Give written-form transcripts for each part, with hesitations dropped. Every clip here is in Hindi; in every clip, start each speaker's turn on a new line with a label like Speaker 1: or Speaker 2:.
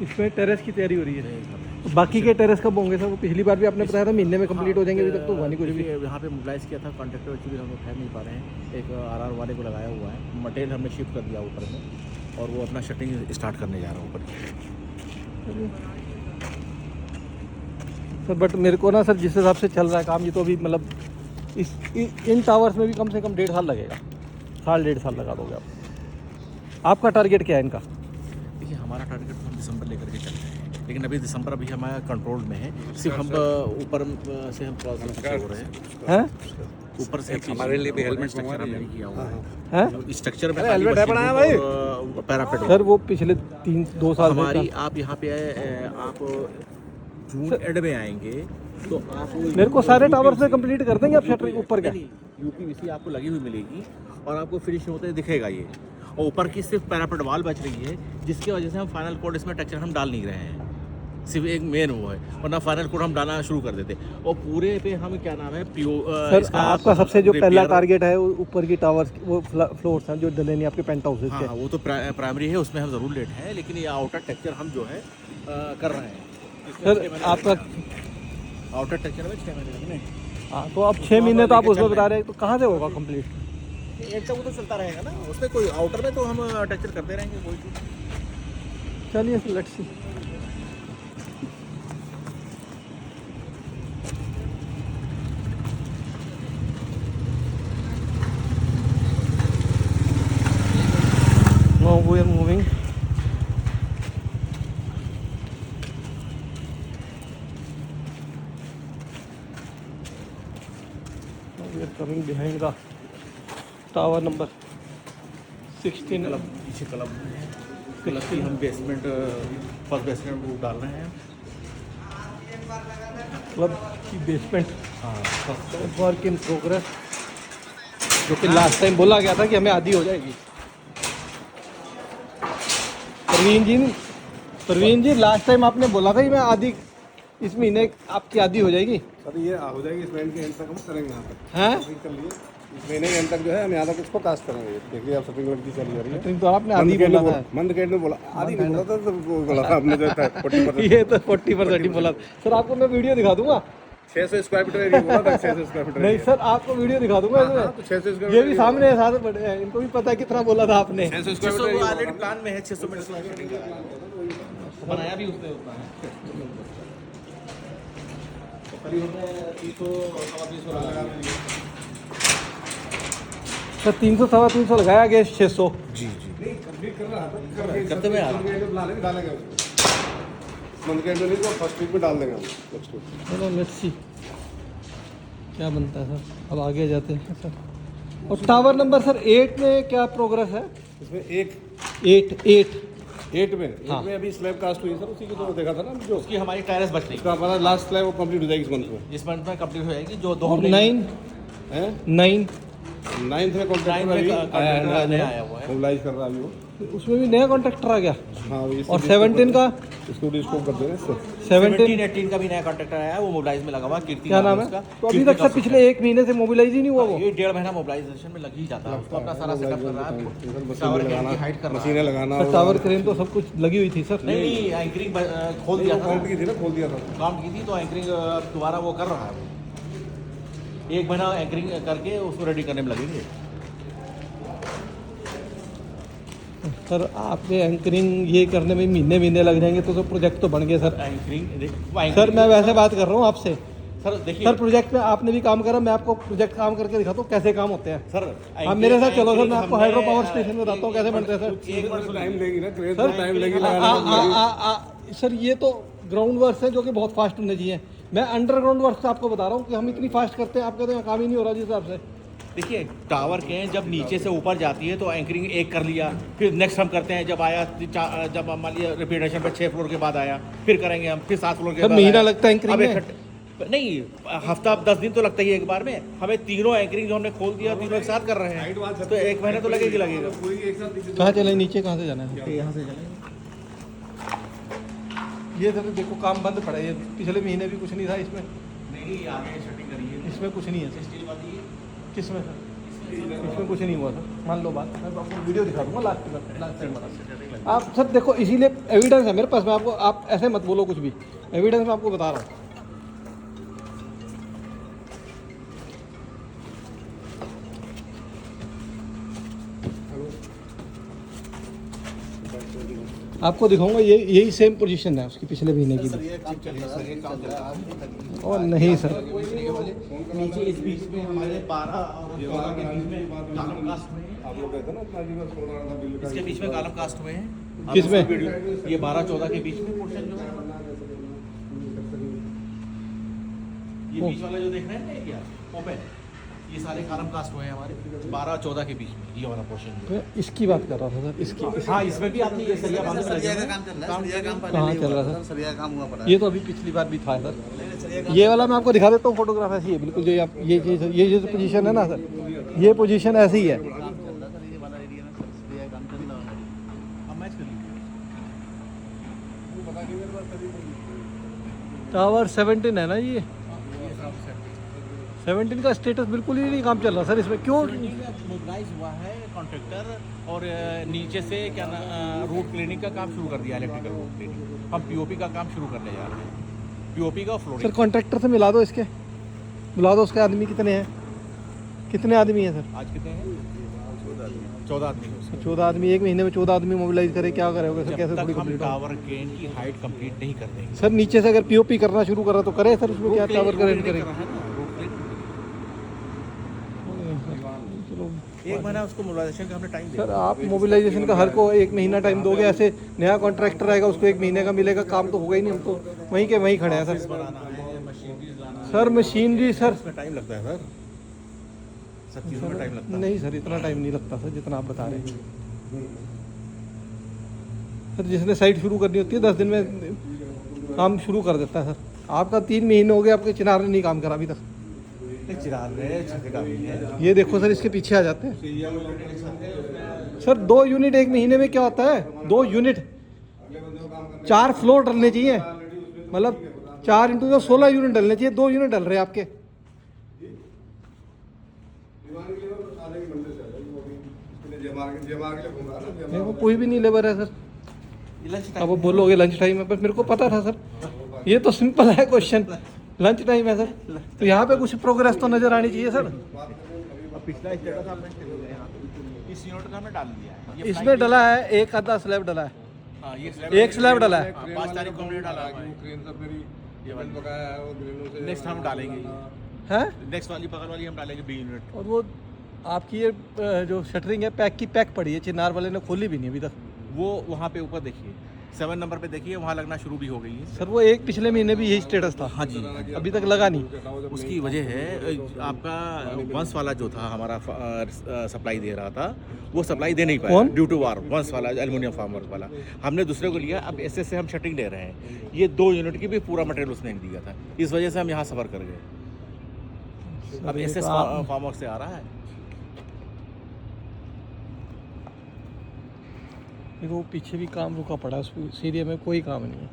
Speaker 1: इसमें टेरेस की तैयारी हो रही है।
Speaker 2: नहीं,
Speaker 1: बाकी के टेरेस कब होंगे सर? वो पिछली बार भी आपने बताया था महीने में कंप्लीट हो जाएंगे, अभी तक तो हुआ नहीं कुछ भी।
Speaker 2: यहाँ पे मोबिलाइज किया था कॉन्ट्रैक्टर, एक्चुअली हम लोग ठहर नहीं पा रहे हैं। एक आरआर वाले को लगाया हुआ है, मटेरियल हमने शिफ्ट कर दिया ऊपर में और वो अपना शटिंग स्टार्ट करने जा रहा है ऊपर की।
Speaker 1: सर बट मेरे को ना सर जिस हिसाब से चल रहा है काम, ये तो अभी मतलब इन टावर्स में भी कम से कम 1.5 साल लगेगा, 1.5 साल लगा दोगे आप। आपका टारगेट क्या है इनका?
Speaker 2: देखिए हमारा टारगेट हम दिसंबर लेकर के चल रहे हैं, लेकिन अभी दिसंबर अभी हमारा कंट्रोल में है। सिर्फ हम ऊपर से हम हो रहे हैं, ऊपर से
Speaker 3: हमारे लिए भी हेलमेट
Speaker 2: स्ट्रक्चर हमने नहीं किया हुआ
Speaker 1: हैं?
Speaker 2: है। स्ट्रक्चर में
Speaker 3: हेलमेट है बनाया भाई।
Speaker 2: पैरापेट
Speaker 1: सर वो पिछले 3-2 साल
Speaker 2: हमारी, आप यहाँ पे आप जून एंड में आएंगे तो आप
Speaker 1: मेरे को सारे टावर से कंप्लीट कर देंगे आप शटरिंग ऊपर का?
Speaker 2: यूपीवीसी आपको लगी हुई मिलेगी और आपको फिनिश होते दिखेगा ये। और ऊपर की सिर्फ पैरापेट वाल बच रही है, जिसकी वजह से हम फाइनल कोड इसमें टेक्सचर हम डाल नहीं रहे हैं, सिर्फ एक मेन वो है, वरना फाइनल कोड हम डालना शुरू कर देते। और पूरे पे हम क्या नाम है
Speaker 1: सर आपका सबसे जो पहला टारगेट है वो ऊपर की टावर्स, वो फ्लोर्स हैं जो डले नहीं आपके पेंट हाउसेस के।
Speaker 2: हाँ वो तो प्राइमरी है, उसमें हम ज़रूर लेट हैं, लेकिन ये आउटर टेक्सचर हम जो है कर रहे हैं।
Speaker 1: सर आपका
Speaker 2: आउटर टेक्सचर में 6 महीने लगने।
Speaker 1: हाँ, तो अब 6 महीने तो आप उसमें बता रहे हैं, तो कहाँ से होगा कंप्लीट?
Speaker 2: एक तक वो तो चलता रहेगा ना, उसमें कोई आउटर में तो हम टेक्सचर करते रहेंगे, कोई चीज़।
Speaker 1: चलिए let's see. Now we are moving. Now we are coming behind the tower number 16.
Speaker 2: पीछे क्लब की हम बेसमेंट, फर्स्ट बेसमेंट वो डाल रहे हैं।
Speaker 1: क्लब की बेसमेंट
Speaker 2: हाँ
Speaker 1: वर्क इन प्रोग्रेस, जो कि लास्ट टाइम बोला गया था कि हमें आधी हो जाएगी। प्रवीण जी लास्ट टाइम आपने बोला था कि मैं आधी इस महीने आपकी आधी हो जाएगी।
Speaker 3: सर ये हो जाएगी, इस महीने के एंड तक हम करेंगे यहाँ तक।
Speaker 1: हैं?
Speaker 3: कर लिए इस महीने के एंड तक जो है हम यहाँ तक इसको कास्ट करेंगे। देखिए आप शॉपिंग की चली जा रही है।
Speaker 1: शटरिंग तो आपने आधी बोला था।
Speaker 3: मंद गेट में बोला, आधी नहीं बोला था, तो बोला था आपने जो था 40%।
Speaker 1: ये तो 40% ही बोला। सर आपको मैं वीडियो दिखा दूंगा।
Speaker 3: 600 स्क्वायर फीट एरिया बोला था, 600 स्क्वायर फीट।
Speaker 1: नहीं सर आपको वीडियो दिखा दूंगा इसमें।
Speaker 3: तो 600 स्क्वायर
Speaker 1: ये भी सामने है, साथ बड़े हैं, इनको भी पता है कितना बोला था आपने।
Speaker 3: 600 स्क्वायर फीट
Speaker 2: ऑलरेडी प्लान में है, 600 मीटर बनाया भी उसने उतना है।
Speaker 1: सर 300 सवा 300 लगाया गया 600।
Speaker 2: जी जी
Speaker 3: नहीं कंप्लीट कर रहा है,
Speaker 2: करते हुए आ रहा है।
Speaker 3: डालेंगे मंद गेट में नहीं तो फर्स्ट वीक में डाल देंगे हम उसको।
Speaker 1: चलो लेट्स सी क्या बनता है सर। अब आगे जाते हैं सर। और टावर नंबर सर 8 में क्या प्रोग्रेस है?
Speaker 3: इसमें 8 में अभी स्लैब कास्ट हुई सर, उसी की तो देखा था ना जो
Speaker 2: उसकी हमारी टेरेस बच रही
Speaker 3: उसका हमारा लास्ट स्लैब वो कंप्लीट हो जाएगी इस मंथ में।
Speaker 2: इस मंथ में कंप्लीट हो जाएगी। जो 2
Speaker 1: और 9
Speaker 3: हैं
Speaker 1: 9
Speaker 3: में कॉन्ट्रैक्टर
Speaker 2: में
Speaker 3: अभी
Speaker 2: कॉन्ट्रैक्टर नया आया हुआ है।
Speaker 3: मोबिलाइज कर रहा है अभी वो।
Speaker 1: उसमें भी नया कॉन्ट्रैक्टर आ गया।
Speaker 3: हाँ
Speaker 1: और 17 का
Speaker 3: इसको डिस्कोप कर देना इससे।
Speaker 1: 17
Speaker 2: 18 का भी नया कॉन्ट्रैक्टर आया है, वो मोबिलाइज में लगा हुआ। कीर्ति
Speaker 1: क्या नाम है?
Speaker 2: उसका।
Speaker 1: तो अभी तक सर पिछले 1 महीने से मोबिलाइज ही नहीं हुआ वो।
Speaker 2: ये 1.5 महीना मोबिलाइजेशन में लग ही जाता है, उसको अपना सारा सेटअप कर रहा है, टावर की हाइट कर रहा
Speaker 3: मशीनें
Speaker 2: है।
Speaker 3: लगाना
Speaker 1: सर टावर क्रेन तो सब कुछ लगी हुई थी सर।
Speaker 2: नहीं एंकरिंग खोल दिया था,
Speaker 3: काउंट की थी ना, खोल दिया था
Speaker 2: काउंट की थी, तो एंकरिंग दोबारा वो कर रहा है। वो 1 महीना एंकरिंग करके उसको रेडी करने में लगेंगे।
Speaker 1: सर आपके एंकरिंग ये करने में महीने लग जाएंगे, तो प्रोजेक्ट तो बन गए सर।
Speaker 2: एंकरिंग
Speaker 1: सर मैं वैसे बात कर रहा हूँ आपसे।
Speaker 2: सर देखिए
Speaker 1: सर प्रोजेक्ट में आपने भी काम करा, मैं आपको प्रोजेक्ट काम करके दिखाता हूँ कैसे काम होते हैं।
Speaker 2: सर
Speaker 1: आप मेरे साथ चलो सर, मैं आपको हाइड्रो पावर स्टेशन में बताता हूँ कैसे बनते हैं सर।
Speaker 2: एक बार
Speaker 3: टाइम लेगी ना, क्रेज
Speaker 1: सर
Speaker 3: टाइम लेगी।
Speaker 1: सर ये तो ग्राउंड वर्क है जो कि बहुत फास्ट होने चाहिए। मैं अंडरग्राउंड वर्क आपको बता रहा हूँ कि हम इतनी फास्ट करते हैं, आप कहते हैं काम ही नहीं हो रहा जिस हिसाब से।
Speaker 2: देखिए टावर के जब नीचे से ऊपर जाती है तो एंकरिंग एक कर लिया, फिर नेक्स्ट हम करते हैं। जब आया जब मान लिया रिपीटेशन पे 6 फ्लोर के बाद आया, फिर करेंगे हम, फिर 7 फ्लोर के बाद
Speaker 1: महीना
Speaker 2: आया।
Speaker 1: लगता है एंकरिंग में?
Speaker 2: नहीं हफ्ता 10 दिन तो लगता ही है एक बार में। हमें तीनों एंकरिंग जो हमने खोल दिया, तीनों एक साथ कर रहे हैं, तो 1 महीना तो लगेगा।
Speaker 1: कहाँ चले, नीचे कहाँ से जाना है?
Speaker 2: यहाँ से चलेंगे।
Speaker 1: ये सर देखो काम बंद पड़ा है, ये पिछले महीने भी कुछ नहीं था इसमें।
Speaker 2: नहीं आगे सेटिंग करिए,
Speaker 1: इसमें कुछ नहीं है।
Speaker 2: स्टील वाली है,
Speaker 1: किसमें सर? इसमें कुछ नहीं हुआ सर, मान लो बात। मैं आपको वीडियो दिखा दूंगा लास्ट में। आप सर देखो, इसीलिए एविडेंस है मेरे पास। मैं आपको, आप ऐसे मत बोलो कुछ भी, एविडेंस मैं आपको बता रहा हूँ। आपको दिखाऊंगा, यही सेम पोजीशन है उसकी पिछले महीने की भी। और नहीं सर,
Speaker 2: नीचे इस बीच में हमारे 12 और 14 के बीच में कॉलम कास्ट हुए हैं।
Speaker 3: आप लोग कहते हैं ना अपना जीवन छोड़ रहा था बिल
Speaker 2: इसके बीच में कॉलम कास्ट हुए हैं।
Speaker 1: किसमें?
Speaker 2: आप वीडियो- ये 12-14 के बीच में पोर्शन जो है, ये बीच वाला जो देख रहे हैं ना, एरिया ओपन, ये सारे कॉलम कास्ट हुए हैं हमारे 12-14 के बीच में, ये वाला पोर्शन जो है।
Speaker 1: मैं इसकी बात कर रहा था सर, इसकी।
Speaker 2: हाँ, इसमें भी आपने ये सरिया बांध
Speaker 4: सरिया का काम चल रहा है, सरिया का काम पहले
Speaker 1: कहाँ
Speaker 4: नहीं
Speaker 1: चल
Speaker 4: हुआ
Speaker 1: रहा
Speaker 4: था,
Speaker 1: था?
Speaker 4: सरिया का काम हुआ पड़ा है।
Speaker 1: ये तो अभी पिछली बार भी था सर।
Speaker 4: सरिया का
Speaker 1: ये वाला मैं आपको दिखा देता हूँ, फोटोग्राफ ऐसी है बिल्कुल। जो आप ये जो पोजीशन है ना सर, ये पोजीशन ऐसी ही है।
Speaker 4: काम चल रहा था, ये वाला एरिया में सरिया का काम चल रहा है।
Speaker 2: अब मैच कर लीजिए।
Speaker 1: टावर 17 है ना ये, 17 का स्टेटस बिल्कुल ही नहीं काम चल रहा सर इसमें। क्यों?
Speaker 2: मोबिलाइज हुआ है कॉन्ट्रैक्टर, और नीचे से क्या ना रोड क्लीनिंग का काम शुरू कर दिया, इलेक्ट्रिकल रोड क्लीनिंग। हम पीओपी का काम शुरू करने जा रहे हैं, पीओपी का
Speaker 1: सर
Speaker 2: फ्लोरिंग।
Speaker 1: कॉन्ट्रैक्टर से मिला दो इसके, बुला दो उसके। आदमी कितने हैं, कितने आदमी हैं सर?
Speaker 2: आज कितने हैं? 14 आदमी हैं उसमें।
Speaker 1: 14 आदमी, एक महीने में 14 आदमी मोबिलाइज करे, क्या करोगे सर?
Speaker 2: जब
Speaker 1: कैसे
Speaker 2: तक
Speaker 1: थोड़ी
Speaker 2: हम
Speaker 1: कंप्लीट हो
Speaker 2: टावर क्रेन की हाइट कंप्लीट नहीं कर देंगे।
Speaker 1: सर? नीचे से अगर पीओपी करना शुरू करा तो करे सर, उसमें क्या टावर करेंट
Speaker 2: रोड
Speaker 1: करेंगे?
Speaker 2: क्लीनिंग कर रहा है ना, रोड क्लीनिंग।
Speaker 1: चलो
Speaker 2: एक महीना उसको मोबिलाइजेशन का हमने टाइम दिया।
Speaker 1: सर, आप मोबिलाइजेशन का हर को 1 महीना टाइम दोगे? ऐसे नया कॉन्ट्रैक्टर आएगा, उसको 1 महीने का मिलेगा, काम तो होगा ही नहीं। हम तो वहीं के वहीं खड़े हैं सर।
Speaker 2: बनाना है, मशीनरीज लाना है,
Speaker 1: सर मशीनरी सर,
Speaker 2: इसमें टाइम लगता है सर, सब चीज़ों में टाइम लगता है।
Speaker 1: नहीं सर, इतना टाइम नहीं लगता सर जितना आप बता रहे हैं सर। जिसने साइट शुरू करनी होती है 10 दिन में काम शुरू कर देता है सर। आपका 3 महीने हो गए, आपके चिनार ने नहीं काम करा अभी तक।
Speaker 2: चिराग है, छत का भी है।
Speaker 1: ये देखो सर, इसके पीछे आ जाते हैं सर। 2 यूनिट 1 महीने में क्या होता है? 2 यूनिट, 4 फ्लोर डलने चाहिए, मतलब 4 इंटू 2 16 यूनिट डलने चाहिए। 2 यूनिट डल रहे हैं आपके। देखो कोई भी नहीं लेबर है सर। अब वो बोलोगे लंच टाइम है, पर मेरे को पता था सर, ये तो सिंपल है क्वेश्चन। लंच टाइम है सर, तो यहाँ पे कुछ प्रोग्रेस तो नजर आनी चाहिए सर।
Speaker 2: और पिछला स्टेटस आपने इस यूनिट का हमने डाल दिया है। ये
Speaker 1: इसमें डला है एक आधा स्लैब डला है,
Speaker 2: हाँ, ये
Speaker 1: एक स्लैब डला है।
Speaker 2: 5 तारीख को हमने डाला है। नेक्स्ट हम डालेंगे,
Speaker 1: हैं?
Speaker 2: नेक्स्ट वाली बगल वाली हम डालेंगे बी यूनिट।
Speaker 1: और वो आपकी ये जो शटरिंग है पैक की पैक पड़ी है, चिनार वाले ने खोली भी नहीं अभी तक।
Speaker 2: वो वहाँ पे ऊपर देखिए 7 नंबर पे देखिए, वहाँ लगना शुरू भी हो गई है।
Speaker 1: सर वो एक पिछले महीने भी यही स्टेटस था,
Speaker 2: हाँ जी,
Speaker 1: अभी तक लगा नहीं।
Speaker 2: उसकी वजह है आपका वंश वाला जो था हमारा सप्लाई दे रहा था, वो सप्लाई दे नहीं पाया।
Speaker 1: कौन?
Speaker 2: ड्यू टू वार, वंश वाला एल्युमिनियम फार्मर वाला हमने दूसरे को लिया। अब ऐसे से हम शटिंग ले रहे हैं। ये 2 यूनिट की भी पूरा मटेरियल उसने दिया था, इस वजह से हम यहाँ सफ़र कर गए। अब
Speaker 1: ये
Speaker 2: ऐसे
Speaker 1: तो आप-
Speaker 2: फार्मर से आ रहा है।
Speaker 1: देखो पीछे भी काम रुका पड़ा है, उस एरिया में कोई काम नहीं है।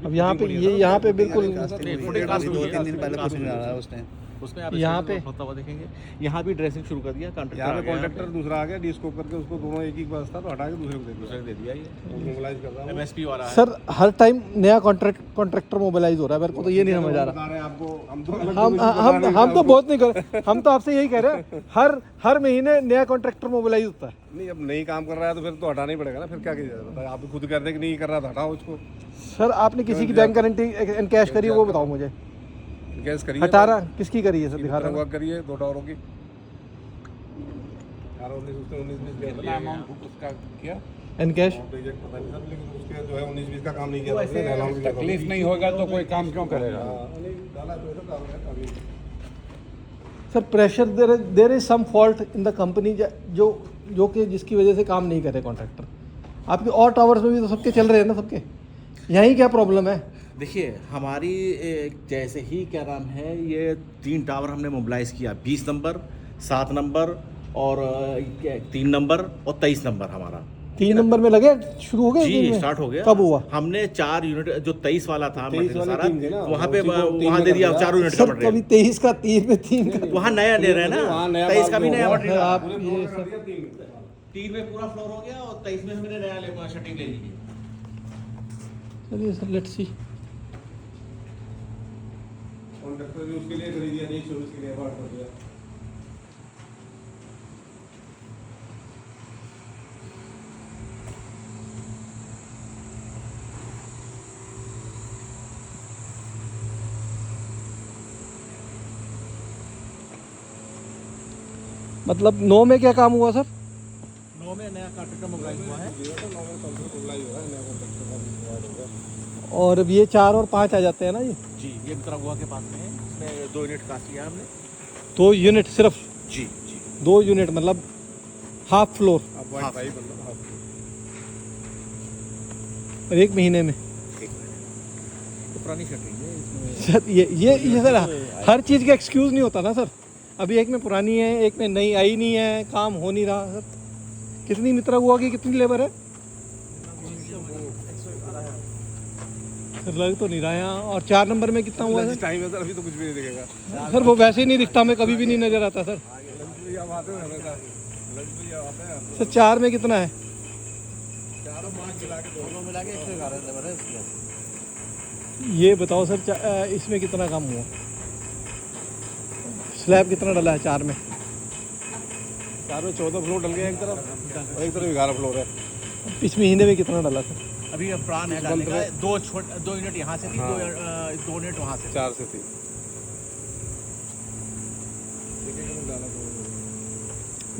Speaker 1: अब यहाँ पे ये यहाँ पे बिल्कुल
Speaker 2: फुटेज कास्ट हुई है,
Speaker 4: 2-3 दिन पहले
Speaker 2: कास्ट
Speaker 4: कुछ
Speaker 2: हुई
Speaker 4: नहीं
Speaker 2: है।
Speaker 4: आ रहा है उसने।
Speaker 2: उसमें आप
Speaker 1: यहाँ
Speaker 2: इसमें
Speaker 1: पे-
Speaker 2: होता हुआ देखेंगे। यहाँ भी ड्रेसिंग शुरू कर दिया,
Speaker 3: यहाँ पे
Speaker 2: कॉन्ट्रैक्टर
Speaker 3: कॉन्ट्रैक्टर दूसरा आ गया, डिस्कोप करके उसको दोनों एक ही बस था, तो हटा के दूसरे को दे दिया।
Speaker 2: दूसरे ने दे दिया ये
Speaker 3: मोबिलाइज कर रहा हूँ।
Speaker 2: MSP वाला है।
Speaker 1: सर हर टाइम नया कॉन्ट्रैक्टर मोबिलाइज हो रहा है। मेरे को तो ये नहीं समझ आ रहा।
Speaker 3: बता रहे हैं आपको, हम तो अलग
Speaker 1: हम तो बहुत नहीं कर, हम तो आपसे यही कह रहे हैं, हर महीने नया कॉन्ट्रैक्टर मोबिलाइज होता है।
Speaker 3: नहीं, अब नहीं काम कर रहा है तो फिर तो हटाना ही पड़ेगा ना। फिर क्या किया जाए? आप खुद कर दे कि नहीं कर रहा था, हटाओ उसको।
Speaker 1: सर आपने किसी की बैंक गारंटी एनकैश करी है वो बताओ मुझे।
Speaker 3: गैस करिए,
Speaker 1: 18 किसकी करी है सर? दिखा रहा हूँ।
Speaker 3: करिए 2 टावरों की 19
Speaker 1: एनकैश
Speaker 3: पता नहीं सर, लेकिन उसके जो है 19-20 का काम नहीं किया था उसने, डायलॉग भी
Speaker 5: तकलीफ नहीं होगा तो कोई काम क्यों करेगा?
Speaker 3: डाला तो ऐसा काम है अभी।
Speaker 1: Sir pressure there is some fault in the company, जो कि जिसकी वजह से काम नहीं करे कॉन्ट्रैक्टर। आपके और टावर्स में भी तो सबके चल रहे हैं ना, सबके। यहीं क्या प्रॉब्लम है?
Speaker 2: देखिए हमारी जैसे ही क्या नाम है, ये 3 टावर हमने मोबिलाइज किया, 20 नंबर, 7 नंबर और 3 नंबर और 23 नंबर हमारा।
Speaker 1: 3 नंबर में लगे, शुरू हो गए दिन
Speaker 2: जी
Speaker 1: में?
Speaker 2: स्टार्ट हो गया।
Speaker 1: कब हुआ?
Speaker 2: हमने 4 यूनिट जो 23 वाला था
Speaker 3: 23 वाला
Speaker 2: सारा,
Speaker 3: 3 थे ना,
Speaker 2: वहाँ पे
Speaker 3: उसी को 3
Speaker 2: वहाँ
Speaker 3: में
Speaker 2: दे
Speaker 3: कर
Speaker 2: दिया
Speaker 3: दिया।
Speaker 2: 4 यूनिट का
Speaker 1: सर
Speaker 2: मटेरियल।
Speaker 1: कभी 23 का 3 में 3 का।
Speaker 2: वहाँ नया ले रहे हैं
Speaker 3: वहाँ
Speaker 2: ना,
Speaker 3: नया
Speaker 2: 23 का
Speaker 3: माल
Speaker 2: भी
Speaker 3: जो
Speaker 2: नया
Speaker 3: होगा,
Speaker 2: मटेरियल।
Speaker 1: आप
Speaker 3: पूरे
Speaker 1: ये
Speaker 3: फ्लोर कर
Speaker 1: सब
Speaker 3: दिया
Speaker 2: 3 में पूरा फ्लोर हो गया और 23 में हमने नया शटिंग ले ली।
Speaker 1: चलिए सर, लेट्स सी।
Speaker 3: कॉन्ट्रैक्टर भी उसके लिए खरीद दिया, नहीं सर्विस के लिए अवार्ड कर दिया।
Speaker 1: मतलब 9 में क्या काम हुआ सर?
Speaker 2: 9 में नया कॉन्ट्रैक्टर मोबाइल हुआ है।
Speaker 1: और अब ये 4 और 5 आ जाते हैं ना ये?
Speaker 2: जी ये मित्रा गुहा के पास में है, इसमें 2 यूनिट कास्ट किया हमने।
Speaker 1: 2 यूनिट सिर्फ?
Speaker 2: जी जी
Speaker 1: 2 यूनिट मतलब हाफ फ्लोर और 1 महीने में?
Speaker 2: तो पुरानी शटरिंग है इसमें।
Speaker 1: सर ये सर हर चीज़ का एक्सक्यूज़ नहीं होता ना सर। अभी एक में पुरानी है, एक में नई आई नहीं है, काम हो नहीं रहा सर। कितनी मित्रा गुहा की कितनी लेबर है सर? लग तो नहीं रहा है यहाँ। और 4 नंबर में कितना हुआ सर?
Speaker 3: टाइम है सर, अभी तो कुछ भी नहीं दिखेगा
Speaker 1: सर वो वैसे ही नहीं दिखता, मैं कभी भी नहीं नजर आता सर।
Speaker 3: आप आते हो हमेशा, आते हैं
Speaker 1: सर 4 में कितना है?
Speaker 3: चारों 5 मिला के दोनों
Speaker 4: मिला के 111 लेबर है इसमें।
Speaker 1: ये बताओ सर, इसमें कितना काम हुआ? स्लैब कितना डला है 4 में?
Speaker 3: 4 में 14 फ्लोर डल गया एक तरफ और एक तरफ 11 फ्लोर है।
Speaker 1: इस महीने में कितना डला सर?
Speaker 2: अभी अब प्लान है डालने का, 2 यूनिट यहाँ से थी, 2 यूनिट वहाँ से।
Speaker 3: 4 से थी।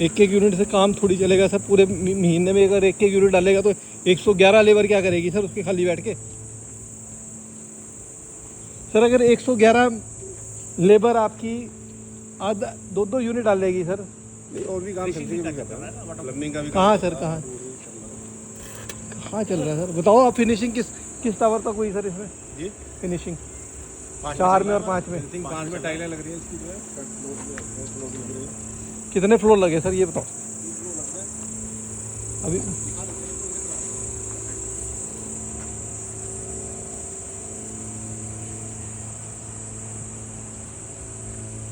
Speaker 1: एक यूनिट से काम थोड़ी चलेगा सर। पूरे महीने में अगर एक यूनिट डालेगा तो 111 लेबर क्या करेगी सर उसके खाली बैठ के? सर अगर 111 लेबर आपकी आधा 2 यूनिट डालेगी सर।
Speaker 3: और भी काम फिनिशिंग भी करता है ना, प्लम्बिंग का भी
Speaker 1: कहाँ सर, कहाँ चल रहा है सर? बताओ आप, फिनिशिंग किस टावर तक हुई सर इसमें?
Speaker 3: जी
Speaker 1: फिनिशिंग 4 में और 5 में?
Speaker 3: 5 में टाइलें लग रही है इसकी जो है।
Speaker 1: कितने फ्लोर लगे सर ये बताओ अभी?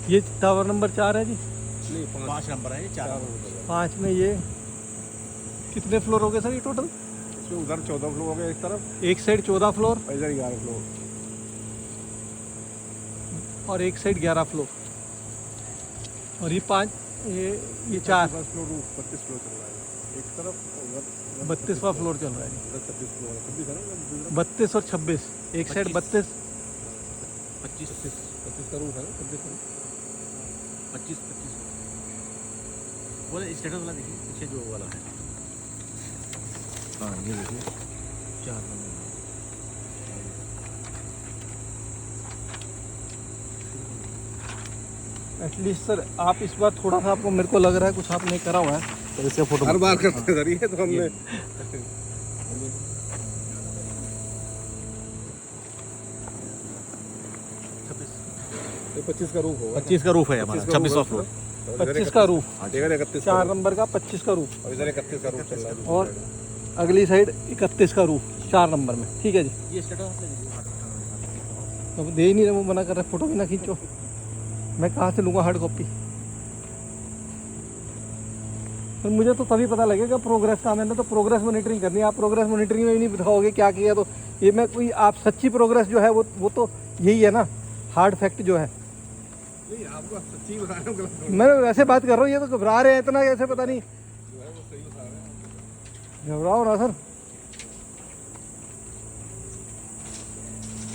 Speaker 1: ये टावर नंबर 4 है जी?
Speaker 3: नहीं
Speaker 2: 5 नंबर है, 4
Speaker 1: 5 में ये कितने फ्लोर हो गए सर ये टोटल?
Speaker 3: इसमें उधर 14 फ्लोर हो गया एक तरफ,
Speaker 1: एक साइड 14 फ्लोर
Speaker 3: और इधर 11 फ्लोर।
Speaker 1: और एक साइड 11 फ्लोर। और ये 5 ये 4
Speaker 3: फ्लोर 32 फ्लोर चल रहा है एक तरफ,
Speaker 1: 32वां फ्लोर चल रहा है जी।
Speaker 3: 26 फ्लोर है, 26 है ना,
Speaker 1: 32 और 26, एक साइड 32।
Speaker 3: 25 का रूट है ना, 26
Speaker 2: 25 वो स्टेटस वाला देखिए पीछे जो वाला है। हाँ ये देखिए 4 नंबर।
Speaker 1: एटलीस्ट सर आप इस बार थोड़ा सा, आपको मेरे को लग रहा है कुछ आपने करा हुआ है तो इसका फोटो
Speaker 3: हर बार करते हैं सर ये तो हमने। ये 25 का रूफ होगा,
Speaker 2: 25 का रूफ है हमारा, 26वां फ्लोर।
Speaker 1: 25 का रूफ,
Speaker 3: हाँ इधर 31
Speaker 1: 4 नंबर का 25 का रूफ,
Speaker 3: और इधर 31 का रूफ चल रहा है।
Speaker 1: और अगली साइड 31 का रूफ 4 नंबर में। ठीक है जी,
Speaker 2: ये स्टेटस
Speaker 1: तो दे ही नहीं रहे, वो मना कर रहे फोटो भी ना खींचो। मैं कहाँ से लूँगा हार्ड कॉपी? तो मुझे तो तभी पता लगेगा प्रोग्रेस का। मैंने तो प्रोग्रेस मॉनिटरिंग करनी है, आप प्रोग्रेस मॉनिटरिंग में भी नहीं दिखाओगे क्या किया। तो ये मैं कोई, आप सच्ची प्रोग्रेस जो है वो तो यही है ना, हार्ड फैक्ट जो है।
Speaker 3: नहीं आपको सच्ची बता रहा हूँ, गलत
Speaker 1: मैं वैसे बात कर रहा हूँ, ये तो घबरा रहे हैं इतना कैसे, पता नहीं।
Speaker 3: जो है वो सही बता रहे हैं।
Speaker 1: घबराओ ना सर।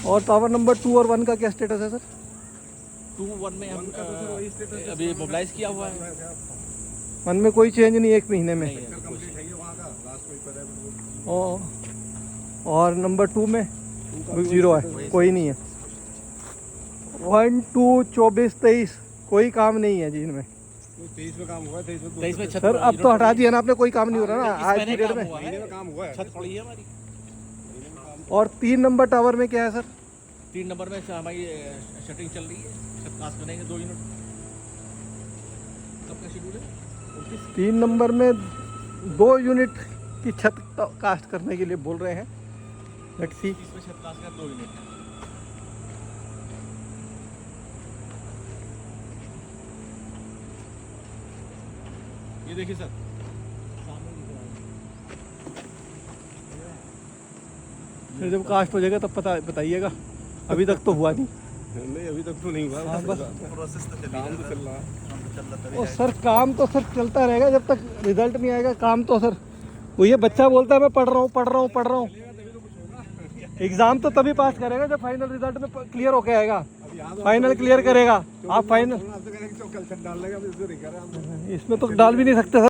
Speaker 1: और टावर नंबर 2 और 1 का क्या स्टेटस है सर?
Speaker 2: 2-1 में हम अभी मोबिलाइज किया हुआ है।
Speaker 1: 1 में कोई चेंज नहीं 1 महीने में?
Speaker 3: कंप्लीट है ये वहाँ का, लास्ट में पर है।
Speaker 1: और नंबर 2 में 0 है, कोई नहीं है। 1, 2, 24, 23 कोई काम नहीं है जी इनमें।
Speaker 3: 23 में काम हुआ है,
Speaker 2: 23 में छत
Speaker 1: सर अब तो हटा दिया ना आपने, कोई काम नहीं हो रहा ना आज की डेट में।
Speaker 3: महीने में काम हुआ है।
Speaker 2: छत पड़ी है हमारी।
Speaker 1: और 3 नंबर टावर में क्या है सर?
Speaker 2: 3 नंबर में हमारी शटरिंग चल रही है, छत कास्ट बनेंगे 2 यूनिट। कब का शेड्यूल है?
Speaker 1: 3 नंबर में 2 यूनिट की छत कास्ट करने के लिए बोल रहे हैं। Let's see.
Speaker 2: इसमें छत कास्ट का 2 यूनिट है। ये देखिए सर,
Speaker 1: फिर जब कास्ट हो जाएगा तब पता बताइएगा, अभी तक तो हुआ नहीं।
Speaker 3: नहीं अभी तक तो नहीं हुआ।
Speaker 1: हाँ, बस
Speaker 2: प्रोसेस तो
Speaker 3: काम तो चल रहा है।
Speaker 1: ओ सर काम तो सर चलता रहेगा जब तक रिजल्ट नहीं आएगा। काम तो सर वो ये बच्चा बोलता है मैं पढ़ रहा हूँ। एग्जाम तो तभी पास करेगा जब फाइनल रिजल्ट में क्लियर होके आएगा। फाइनल क्लियर करेगा आप फाइनल।
Speaker 3: कल छत डाल लेगा,
Speaker 1: इसमें तो डाल भी नहीं सकते सर।